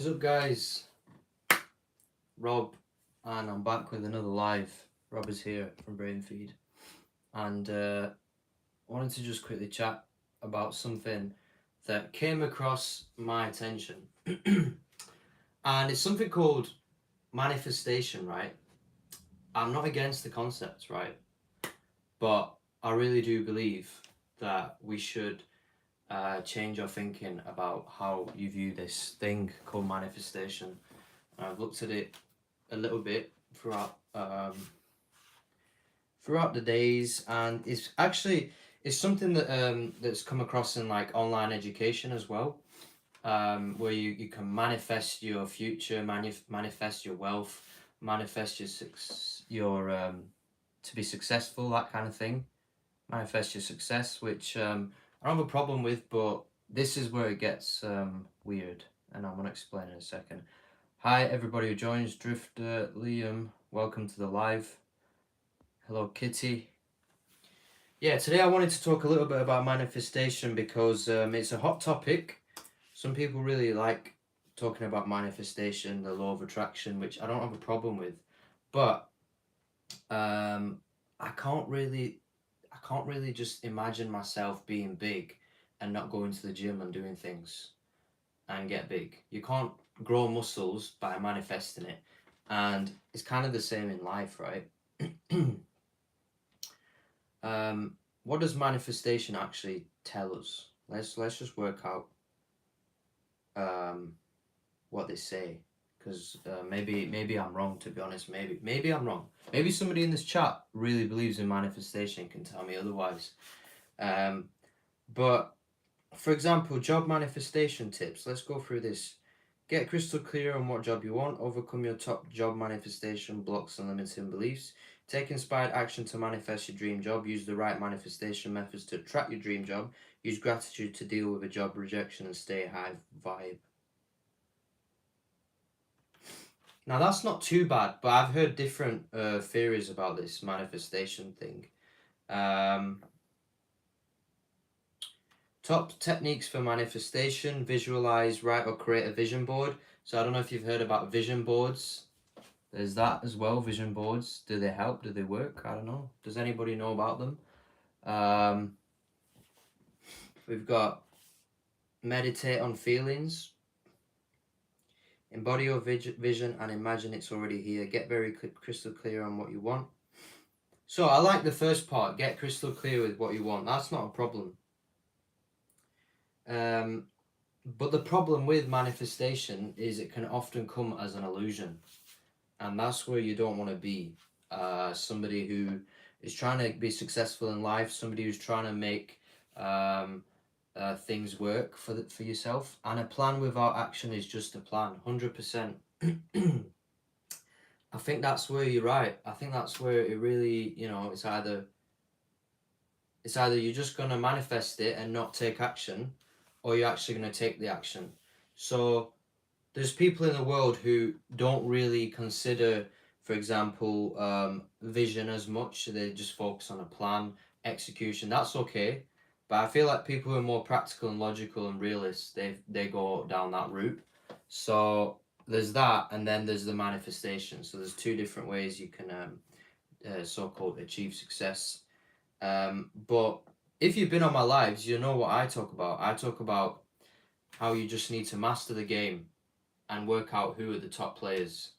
What's up, guys? Rob, and I'm back with another live. Rob is here from Brainfeed, and wanted to just quickly chat about something that came across my attention, and it's something called manifestation. Right? I'm not against the concept, right? But I really do believe that we should change our thinking about how you view this thing called manifestation. I've looked at it a little bit throughout the days, and it's something that that's come across in like online education as well, where you can manifest your future, manifest your wealth, manifest your to be successful, that kind of thing. Manifest your success, which I don't have a problem with, but this is where it gets weird, and I'm gonna explain in a second. Hi, everybody who joins. Drifter, Liam, welcome to the live. Hello, Kitty. Yeah, today I wanted to talk a little bit about manifestation because it's a hot topic. Some people really like talking about manifestation, the law of attraction, which I don't have a problem with, but I can't really just imagine myself being big and not going to the gym and doing things and get big. You can't grow muscles by manifesting it, and it's kind of the same in life, right? What does manifestation actually tell us? Let's just work out um, what they say, because maybe I'm wrong, to be honest. Maybe I'm wrong. Maybe somebody in this chat really believes in manifestation can tell me otherwise. Um, but for example, job manifestation tips. Let's go through this. Get crystal clear on what job you want. Overcome your top job manifestation blocks and limiting beliefs. Take inspired action to manifest your dream job. Use the right manifestation methods to attract your dream job. Use gratitude to deal with a job rejection and stay high vibe. Now that's not too bad, but I've heard different theories about this manifestation thing. Top techniques for manifestation: visualize, write, or create a vision board. So I don't know if you've heard about vision boards. There's that as well, vision boards. Do they help? Do they work? I don't know. Does anybody know about them? We've got meditate on feelings. Embody your vision and imagine it's already here. Get very crystal clear on what you want. So I like the first part, get crystal clear with what you want. That's not a problem. But the problem with manifestation is it can often come as an illusion. And that's where you don't want to be. Somebody who is trying to be successful in life, somebody who's trying to make things work for yourself. And a plan without action is just a plan, 100%. I think that's where you're right. I think that's where it really, it's either you're just going to manifest it and not take action, or you're actually going to take the action. So there's people in the world who don't really consider, for example, vision as much. They just focus on a plan, execution. That's okay. But I feel like people who are more practical and logical and realist, they go down that route. So there's that, and then there's the manifestation. So there's two different ways you can so-called achieve success. But if you've been on my lives, you know what I talk about. I talk about how you just need to master the game and work out who are the top players,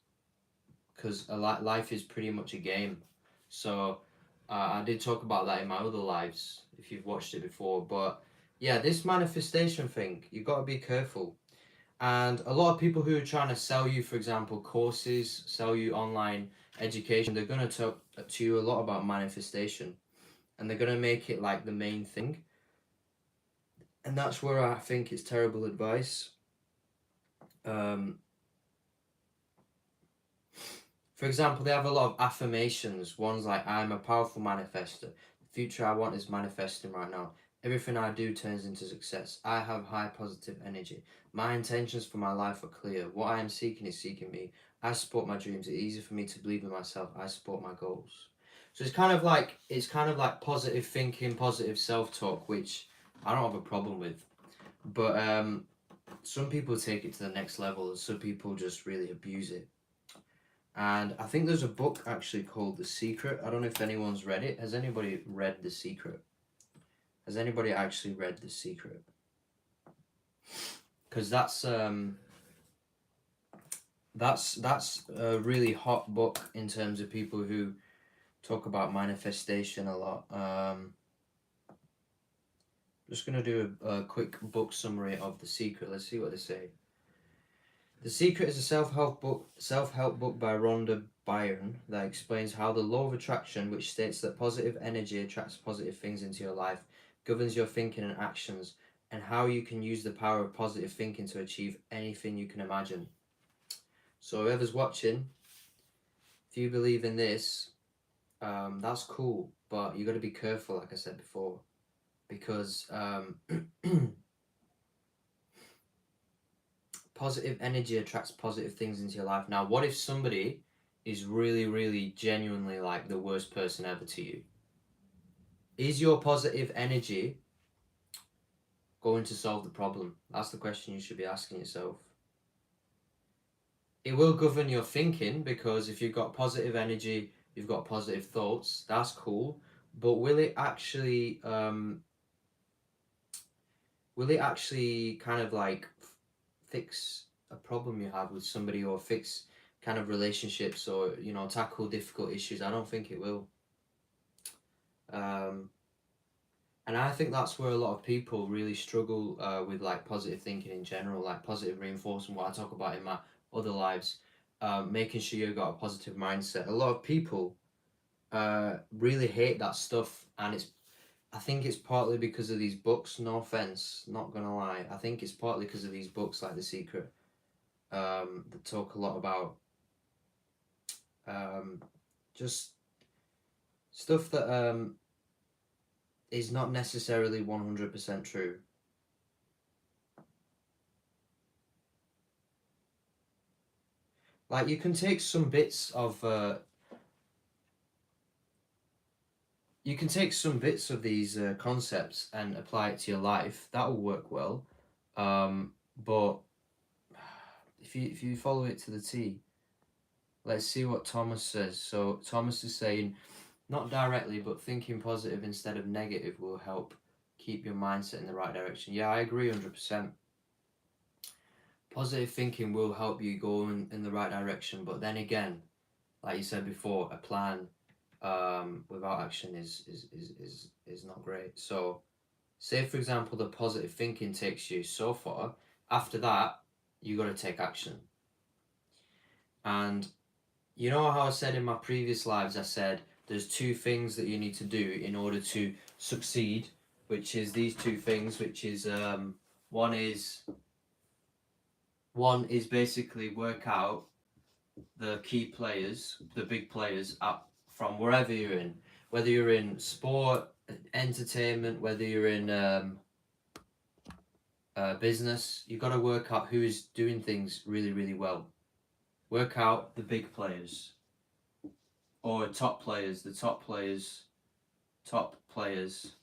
because life is pretty much a game. So I did talk about that in my other lives if you've watched it before. But yeah, this manifestation thing, you got to be careful. And a lot of people who are trying to sell you, for example, courses, sell you online education, they're going to talk to you a lot about manifestation, and they're going to make it like the main thing. And that's where I think it's terrible advice. For example, they have a lot of affirmations. One's like, I'm a powerful manifester. The future I want is manifesting right now. Everything I do turns into success. I have high positive energy. My intentions for my life are clear. What I am seeking is seeking me. I support my dreams. It's easy for me to believe in myself. I support my goals. So it's kind of like positive thinking, positive self-talk, which I don't have a problem with. But some people take it to the next level, and some people just really abuse it. And I think there's a book actually called The Secret. I don't know if anyone's read it. Has anybody read The Secret? Has anybody actually read The Secret? Because that's a really hot book in terms of people who talk about manifestation a lot. Just gonna do a quick book summary of The Secret. Let's see what they say. The Secret is a self-help book by Rhonda Byrne that explains how the law of attraction, which states that positive energy attracts positive things into your life, governs your thinking and actions, and how you can use the power of positive thinking to achieve anything you can imagine. So whoever's watching, if you believe in this, that's cool, but you got to be careful, like I said before, because positive energy attracts positive things into your life. Now, what if somebody is really, really genuinely like the worst person ever to you? Is your positive energy going to solve the problem? That's the question you should be asking yourself. It will govern your thinking, because if you've got positive energy, you've got positive thoughts, that's cool. But will it actually kind of like fix a problem you have with somebody, or fix kind of relationships, or tackle difficult issues? I don't think it will. And I think that's where a lot of people really struggle with like positive thinking in general, like positive reinforcement, what I talk about in my other lives, making sure you've got a positive mindset. A lot of people really hate that stuff, and I think it's partly because of these books. No offense, not gonna lie. I think it's partly because of these books like The Secret, that talk a lot about just stuff that is not necessarily 100% true. Like, you can take some bits of these concepts and apply it to your life. That will work well. But if you follow it to the T, let's see what Thomas says. So Thomas is saying, not directly, but thinking positive instead of negative will help keep your mindset in the right direction. Yeah, I agree 100%. Positive thinking will help you go in the right direction, but then again, like you said before, a plan without action is not great. So, say for example, the positive thinking takes you so far. After that, you got to take action. And you know how I said in my previous lives, I said there's two things that you need to do in order to succeed, which is these two things, which is one is basically work out the key players, the big players from wherever you're in, whether you're in sport, entertainment, whether you're in business. You've got to work out who's doing things really, really well. Work out the big players, or top players, the top players, top players.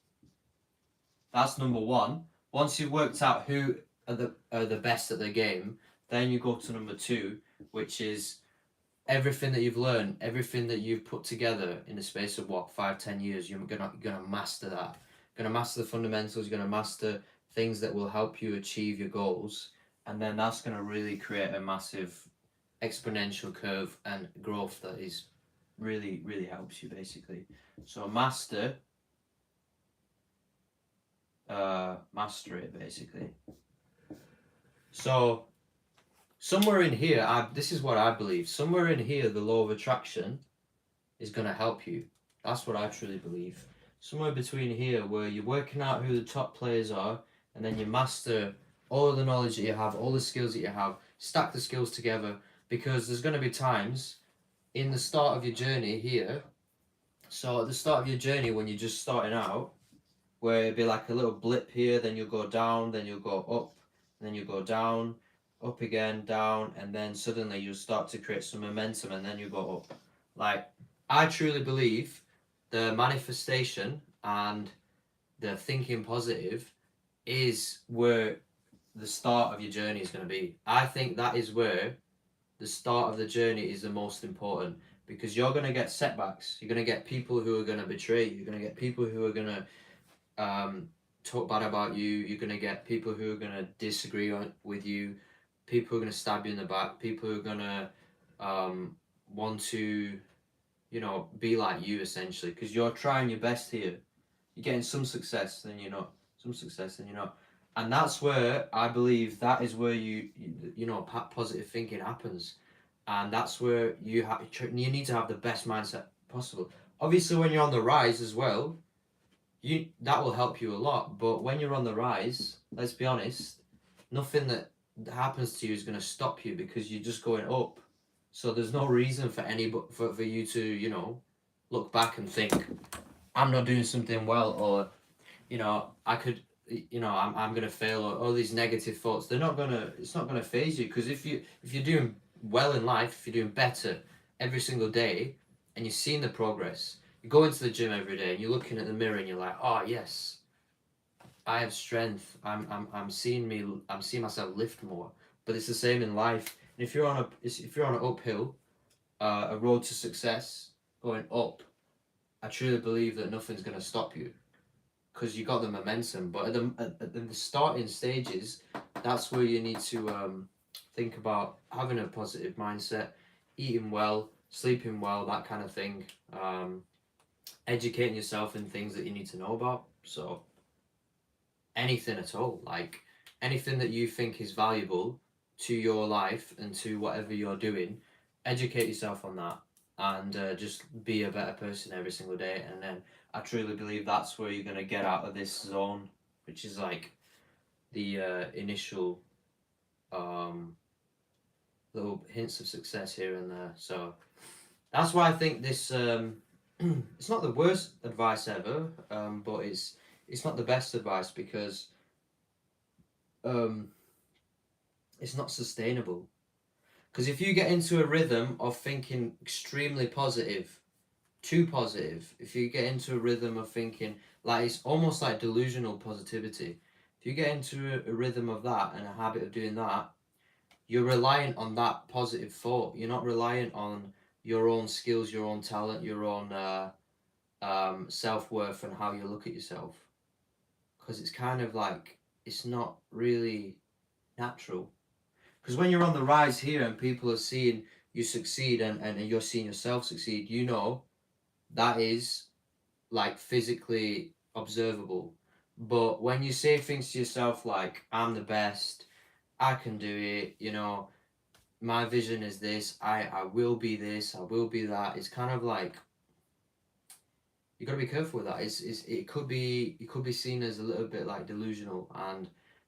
That's number one. Once you've worked out who are the best at the game, then you go to number two, which is everything that you've learned, everything that you've put together in the space of 5-10 years. You're gonna master that. You're gonna master the fundamentals. You're gonna master things that will help you achieve your goals, and then that's gonna really create a massive exponential curve and growth that is really, really helps you basically. So master it basically. So somewhere in here, this is what I believe. Somewhere in here, the law of attraction is going to help you. That's what I truly believe. Somewhere between here, where you're working out who the top players are, and then you master all of the knowledge that you have, all the skills that you have, stack the skills together, because there's going to be times in the start of your journey here. So at the start of your journey, when you're just starting out, where it'd be like a little blip here, then you'll go down, then you'll go up, then you'll go down, up again, down, and then suddenly you'll start to create some momentum, and then you go up. Like, I truly believe the manifestation and the thinking positive is where the start of your journey is going to be. I think that is where the start of the journey is the most important, because you're going to get setbacks. You're going to get people who are going to betray you. You're going to get people who are going to talk bad about you. You're going to get people who are going to disagree with you. People who are going to stab you in the back. People who are going to want to, be like you, essentially, because you're trying your best here. You're getting some success, then you're not. Some success, then you're not. And that's where I believe that is where positive thinking happens, and that's where you need to have the best mindset possible. Obviously, when you're on the rise as well, that will help you a lot. But when you're on the rise, let's be honest, nothing that happens to you is going to stop you, because you're just going up. So there's no reason for for you to look back and think, I'm not doing something well, or I could, I'm gonna fail, or all these negative thoughts. It's not gonna phase you, because if you're doing well in life, if you're doing better every single day, and you're seeing the progress, you go into the gym every day and you're looking at the mirror and you're like, oh yes, I have strength. I'm seeing myself lift more. But it's the same in life. And if you're on an uphill, a road to success, going up, I truly believe that nothing's gonna stop you, because you got the momentum. But at the starting stages, that's where you need to think about having a positive mindset, eating well, sleeping well, that kind of thing, educating yourself in things that you need to know about. So anything at all, like anything that you think is valuable to your life and to whatever you're doing, educate yourself on that, and just be a better person every single day. And then I truly believe that's where you're going to get out of this zone, which is like the initial little hints of success here and there. So that's why I think this it's not the worst advice ever, but it's not the best advice, because it's not sustainable. Because if you get into a rhythm of thinking extremely positive, too positive, if you get into a rhythm of thinking, like, it's almost like delusional positivity. If you get into a rhythm of that and a habit of doing that, you're reliant on that positive thought. You're not reliant on your own skills, your own talent, your own self-worth, and how you look at yourself. Because it's kind of like, it's not really natural. Because when you're on the rise here and people are seeing you succeed, and you're seeing yourself succeed, that is like physically observable. But when you say things to yourself like, I'm the best, I can do it, my vision is this, I will be this, I will be that, it's kind of like, you got to be careful with that. It could be seen as a little bit like delusional.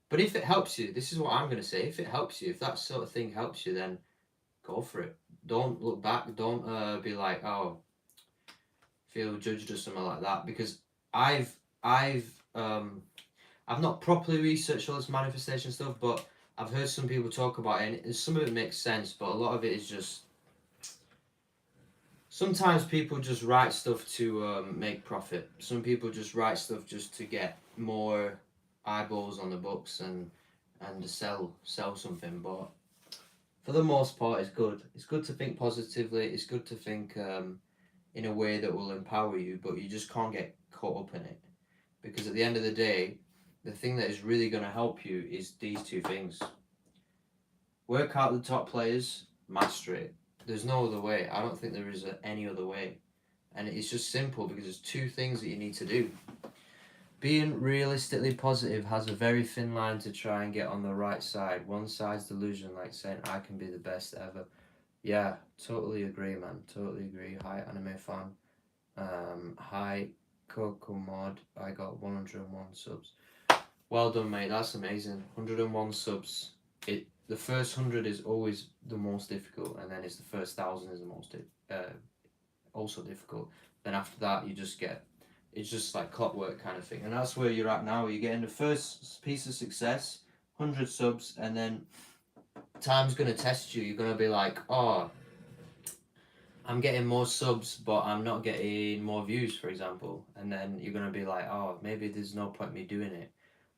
But if it helps you, this is what I'm going to say, if it helps you, if that sort of thing helps you, then go for it. Don't look back. Don't be like, oh, feel judged or something like that, because I've I've um I've not properly researched all this manifestation stuff, but I've heard some people talk about it, and some of it makes sense, but a lot of it is just, sometimes people just write stuff to make profit. Some people just write stuff just to get more eyeballs on the books, and to sell something. But for the most part, it's good. It's good to think positively. It's good to think in a way that will empower you, but you just can't get caught up in it, because at the end of the day, the thing that is really going to help you is these two things: work out the top players, master it. There's no other way. I don't think there is any other way. And it's just simple, because there's two things that you need to do. Being realistically positive has a very thin line to try and get on the right side. One side's delusion, like saying, I can be the best ever. Yeah, totally agree, man. Totally agree. Hi, anime fan. Hi, Coco Mod. I got 101 subs. Well done, mate. That's amazing. 101 subs. The first 100 is always the most difficult, and then it's the first 1,000 is the most also difficult. Then after that, it's just like clockwork kind of thing, and that's where you're at now. You're getting the first piece of success, 100 subs, and then time's gonna test you. You're gonna be like, oh, I'm getting more subs, but I'm not getting more views, for example. And then you're gonna be like, oh, maybe there's no point me doing it.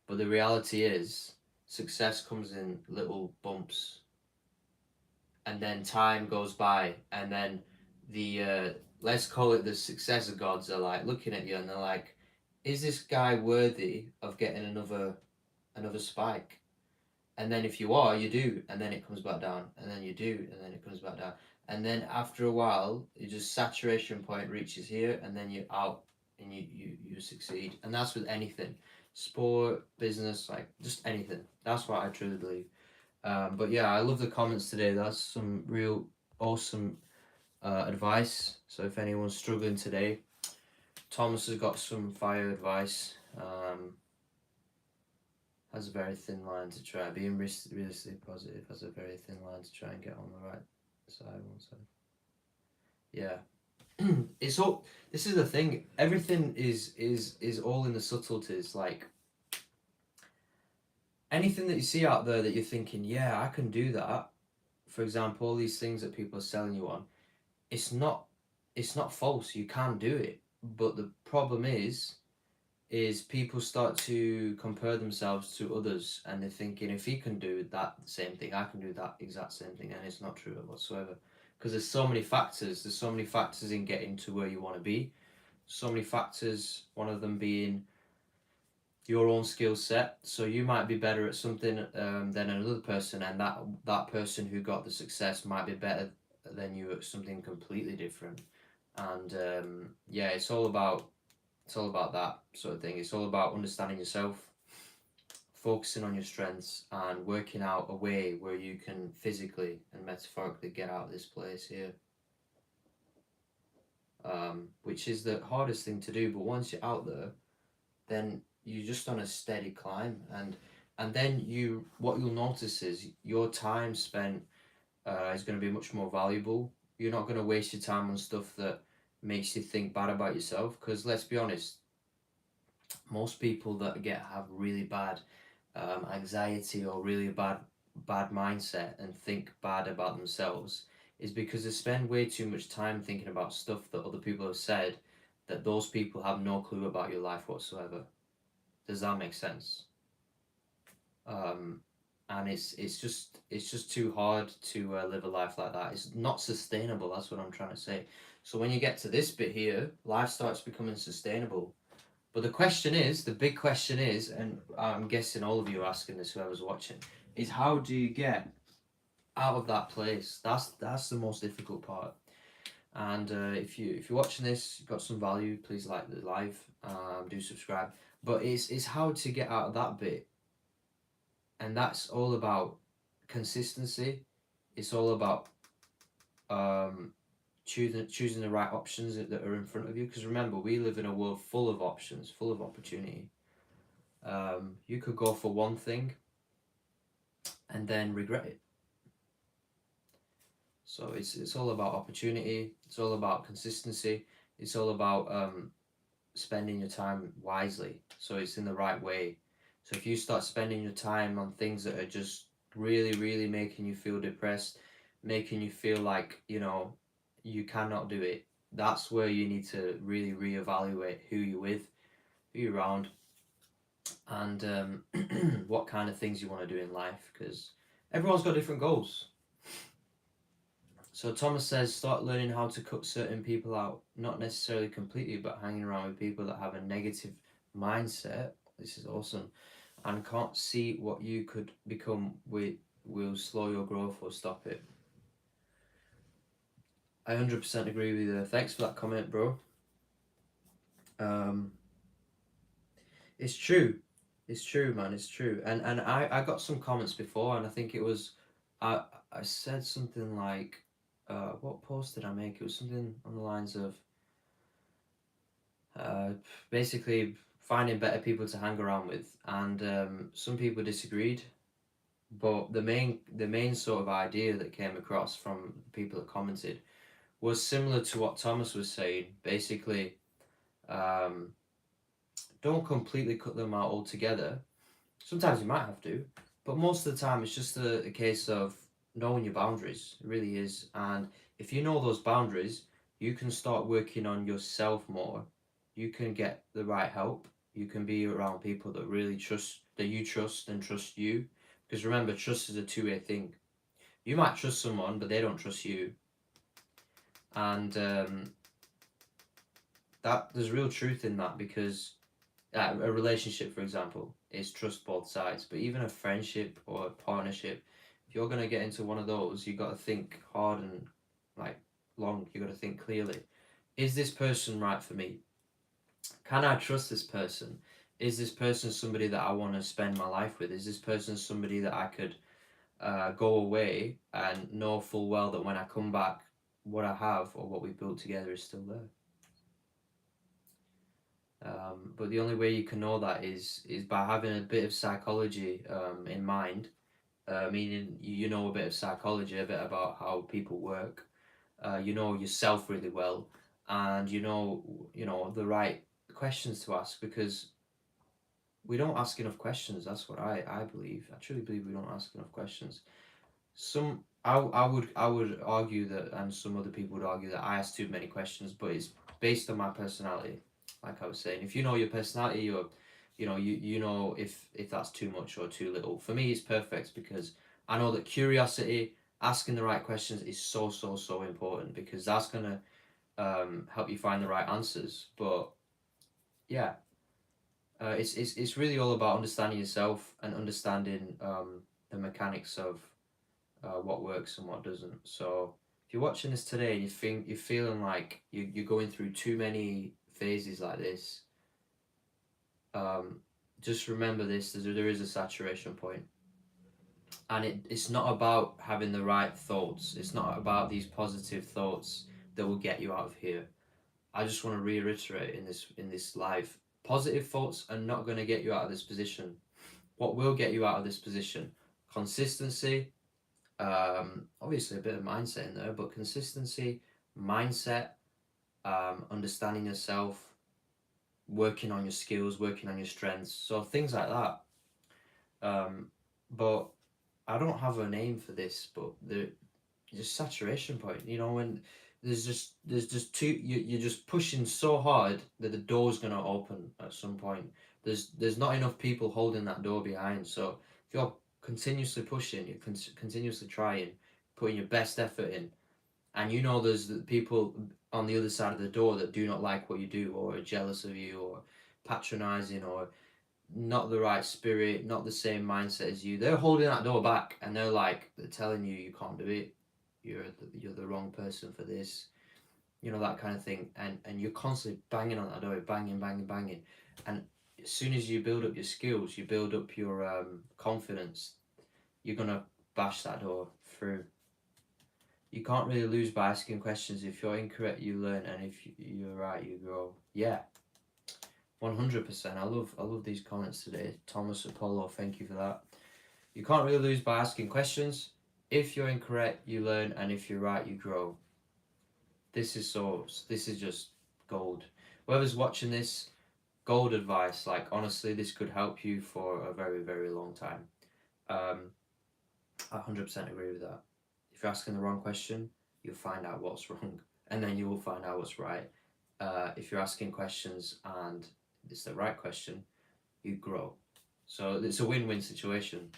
But the reality is, success comes in little bumps, and then time goes by, and then the let's call it the success gods are like looking at you, and they're like, is this guy worthy of getting another spike? And then if you are, you do, and then it comes back down, and then you do, and then it comes back down, and then after a while, you just saturation point reaches here, and then you're out, and you succeed, and that's with anything, sport, business, like just anything. That's what I truly believe. But yeah, I love the comments today. That's some real awesome advice. So if anyone's struggling today, Thomas has got some fire advice. Has a very thin line to try. Being realistically positive has a very thin line to try and get on the right side. One side. Yeah. It's all. This is the thing. Everything is all in the subtleties. Like anything that you see out there that you're thinking, yeah, I can do that. For example, all these things that people are selling you on, it's not false. You can do it. But the problem is people start to compare themselves to others, and they're thinking, if he can do that same thing, I can do that exact same thing, and it's not true whatsoever. Because there's so many factors. There's so many factors in getting to where you want to be. So many factors. One of them being your own skill set. So you might be better at something than another person, and that person who got the success might be better than you at something completely different. And yeah, it's all about that sort of thing. It's all about understanding yourself, focusing on your strengths, and working out a way where you can physically and metaphorically get out of this place here. Which is the hardest thing to do, but once you're out there, then you're just on a steady climb, and then what you'll notice is your time spent is going to be much more valuable. You're not going to waste your time on stuff that makes you think bad about yourself, because let's be honest, most people that have really bad anxiety or really bad mindset and think bad about themselves is because they spend way too much time thinking about stuff that other people have said that those people have no clue about your life whatsoever. Does that make sense? Um, and it's just too hard to live a life like that. It's not sustainable. That's what I'm trying to say. So when you get to this bit here, life starts becoming sustainable. But the big question is, and I'm guessing all of you are asking this, whoever's watching, is how do you get out of that place? That's the most difficult part. And if you're watching this, you've got some value, please like the live, do subscribe. But it's how to get out of that bit, and that's all about consistency. It's all about um, choosing the right options that are in front of you. Because remember, we live in a world full of options, full of opportunity. You could go for one thing and then regret it. So it's all about opportunity. It's all about consistency. It's all about spending your time wisely. So it's in the right way. So if you start spending your time on things that are just really, really making you feel depressed, making you feel like, you cannot do it, that's where you need to really reevaluate who you're with, who you're around, and what kind of things you want to do in life, because everyone's got different goals. So Thomas says, start learning how to cut certain people out, not necessarily completely, but hanging around with people that have a negative mindset. This is awesome. And can't see what you could become will slow your growth or stop it. I 100% agree with you. Thanks for that comment, bro. It's true. It's true, man. It's true. And I got some comments before, and I think it was, I said something like, what post did I make? It was something on the lines of, basically finding better people to hang around with, and some people disagreed. But the main sort of idea that came across from the people that commented was similar to what Thomas was saying. Basically, um, don't completely cut them out altogether. Sometimes you might have to, but most of the time it's just a case of knowing your boundaries. It really is. And if you know those boundaries, you can start working on yourself more. You can get the right help. You can be around people that really trust, that you trust and trust you. Because remember, trust is a two-way thing. You might trust someone, but they don't trust you. And that there's real truth in that, because a relationship, for example, is trust both sides. But even a friendship or a partnership, if you're gonna get into one of those, you got to think hard and like long. You got to think clearly. Is this person right for me? Can I trust this person? Is this person somebody that I want to spend my life with? Is this person somebody that I could go away and know full well that when I come back, what I have or what we built together is still there? But the only way you can know that is by having a bit of psychology in mind, meaning you know a bit of psychology, a bit about how people work. You know yourself really well, and you know the right questions to ask, because we don't ask enough questions. That's what I believe. I truly believe we don't ask enough questions. I would argue that, and some other people would argue that I ask too many questions, but it's based on my personality. Like I was saying, if you know your personality, you know if that's too much or too little. For me, it's perfect, because I know that curiosity, asking the right questions, is so important, because that's gonna help you find the right answers. But yeah, it's really all about understanding yourself and understanding the mechanics of what works and what doesn't. So if you're watching this today and you're feeling like you're going through too many phases like this, um, just remember this: there is a saturation point, and it's not about having the right thoughts. It's not about these positive thoughts that will get you out of here. I just want to reiterate in this live: positive thoughts are not going to get you out of this position. What will get you out of this position? Consistency, obviously a bit of mindset in there, but consistency, mindset, understanding yourself, working on your skills, working on your strengths, so things like that. But I don't have a name for this, but the just saturation point. When there's just too you're just pushing so hard that the door's gonna open at some point. There's not enough people holding that door behind. So if you're continuously pushing, you're continuously trying, putting your best effort in, and there's the people on the other side of the door that do not like what you do, or are jealous of you, or patronizing, or not the right spirit, not the same mindset as you. They're holding that door back, and they're telling you can't do it. You're the wrong person for this. That kind of thing, and you're constantly banging on that door, banging, banging, banging, and as soon as you build up your skills, you build up your confidence, you're gonna bash that door through. You can't really lose by asking questions. If you're incorrect, you learn, and if you're right, you grow. Yeah, 100%. I love these comments today. Thomas Apollo, thank you for that. You can't really lose by asking questions. If you're incorrect, you learn, and if you're right, you grow. This is just gold. Whoever's watching this, gold advice. Like, honestly, this could help you for a very, very long time. I 100% agree with that. If you're asking the wrong question, you'll find out what's wrong, and then you will find out what's right. If you're asking questions and it's the right question, you grow. So it's a win-win situation.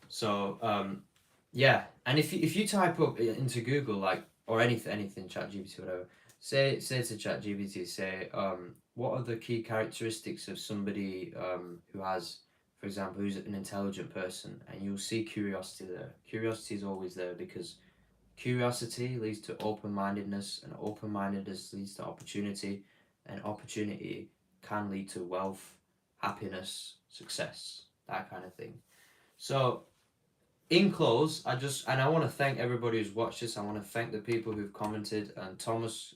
So yeah, and if you type up into Google, like, or anything, ChatGPT, whatever, say to ChatGPT, say what are the key characteristics of somebody who has, for example, who's an intelligent person, and you'll see curiosity there. Curiosity is always there, because curiosity leads to open-mindedness, and open-mindedness leads to opportunity, and opportunity can lead to wealth, happiness, success, that kind of thing. So in close, I want to thank everybody who's watched this. I want to thank the people who've commented, and Thomas,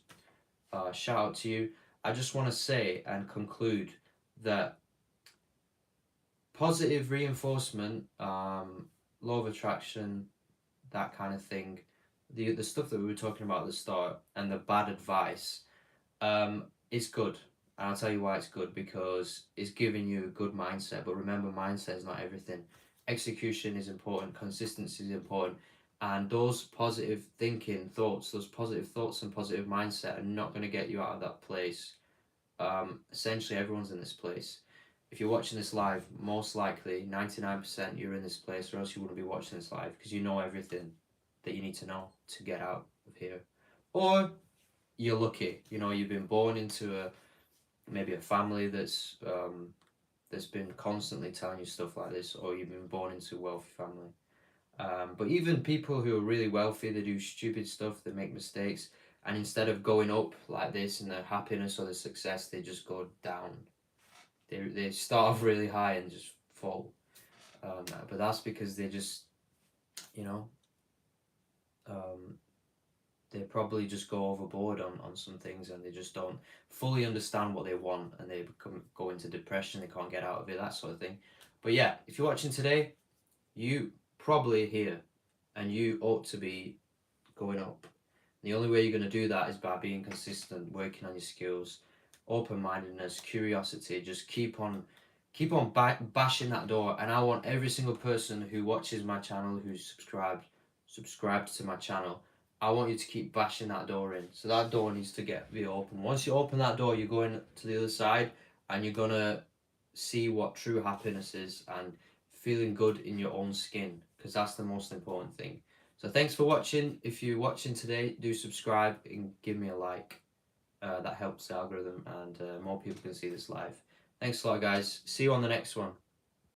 shout out to you. I just want to say and conclude that positive reinforcement, law of attraction, that kind of thing, the stuff that we were talking about at the start, and the bad advice, is good. And I'll tell you why it's good: because it's giving you a good mindset. But remember, mindset is not everything. Execution is important, consistency is important, and those positive thinking thoughts, those positive thoughts and positive mindset are not going to get you out of that place. Essentially, everyone's in this place. if you're watching this live, most likely 99% you're in this place, or else you wouldn't be watching this live, because you know everything that you need to know to get out of here. Or you're lucky, you know, you've been born into maybe a family that's been constantly telling you stuff like this, or you've been born into a wealthy family. But even people who are really wealthy, they do stupid stuff, they make mistakes, and instead of going up like this in their happiness or their success, they just go down. They start off really high and just fall. But that's because they just, you know, um, they probably just go overboard on some things, and they just don't fully understand what they want, and they go into depression, they can't get out of it, that sort of thing. But yeah, if you're watching today, you probably here, and you ought to be going up. The only way you're going to do that is by being consistent, working on your skills, open-mindedness, curiosity. Just keep on bashing that door. And I want every single person who watches my channel, who's subscribed to my channel, I want you to keep bashing that door in. So that door needs to be open. Once you open that door, you're going to the other side, and you're gonna see what true happiness is, and feeling good in your own skin, because that's the most important thing. So thanks for watching. If you're watching today, do subscribe and give me a like. That helps the algorithm, and more people can see this live. Thanks a lot, guys. See you on the next one.